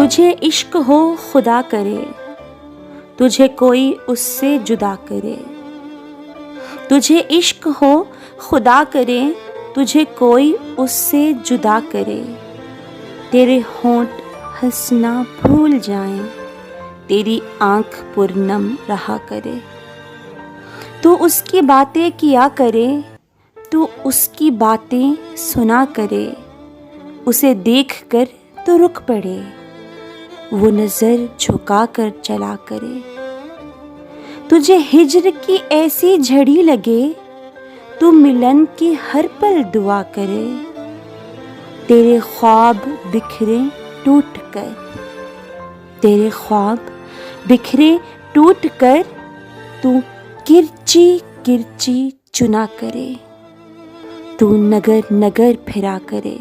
तुझे इश्क हो खुदा करे, तुझे कोई उससे जुदा करे। तुझे इश्क हो खुदा करे, तुझे कोई उससे जुदा करे। तेरे होंठ हंसना भूल जाएं, तेरी आँख पुरनम रहा करे। तू उसकी बातें किया करे, तू उसकी बातें सुना करे। उसे देखकर तो रुक पड़े, वो नज़र झुका कर चला करे। तुझे हिज्र की ऐसी झड़ी लगे, तू मिलन की हर पल दुआ करे। तेरे ख्वाब बिखरे टूट कर, तेरे ख्वाब बिखरे टूट कर, तू किरची किरची चुना करे। तू नगर नगर फिरा करे,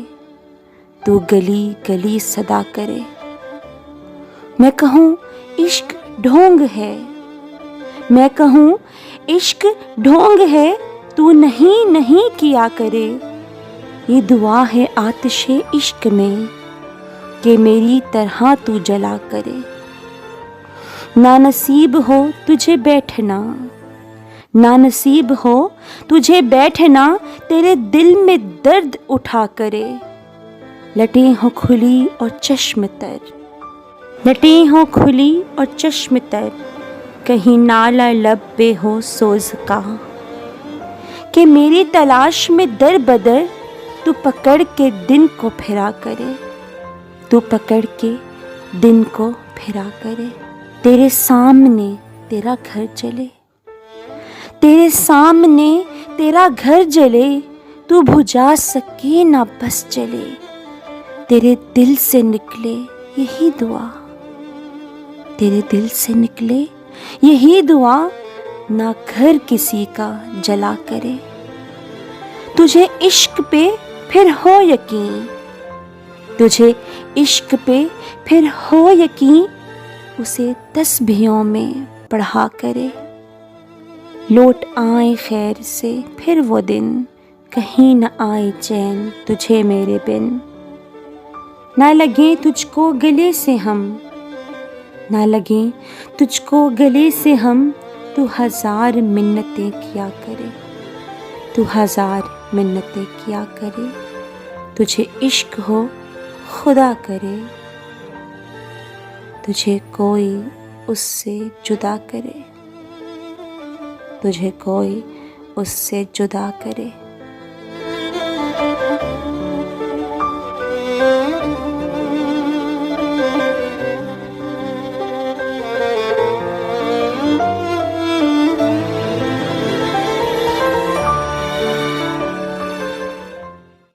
तू गली गली सदा करे। मैं कहूँ इश्क ढोंग है, मैं कहूँ इश्क ढोंग है, तू नहीं नहीं किया करे। ये दुआ है आतिशे इश्क में कि मेरी तरह तू जला करे। ना नसीब हो तुझे बैठना, ना नसीब हो तुझे बैठना, तेरे दिल में दर्द उठा करे। लटें हो खुली और चश्म तर, लटें हो खुली और चश्म तर, कहीं नाला लब पे हो सोज का। कि मेरी तलाश में दर बदर तू पकड़ के दिन को फिरा करे, तू पकड़ के दिन को फिरा करे। तेरे सामने तेरा घर जले, तेरे सामने तेरा घर जले, तू बुझा सके ना बस जले। तेरे दिल से निकले यही दुआ, तेरे दिल से निकले यही दुआ, ना घर किसी का जला करे। तुझे इश्क पे फिर हो यकीन, तुझे इश्क पे फिर हो यकीन, उसे तस्बीहों में पढ़ा करे। लौट आए खैर से फिर वो दिन, कहीं न आए चैन तुझे मेरे बिन। ना लगे तुझको गले से हम, ना लगे तुझको गले से हम, तू हजार मिन्नतें किया करे, तू हजार मिन्नतें किया करे। तुझे इश्क हो खुदा करे, तुझे कोई उससे जुदा करे, तुझे कोई उससे जुदा करे।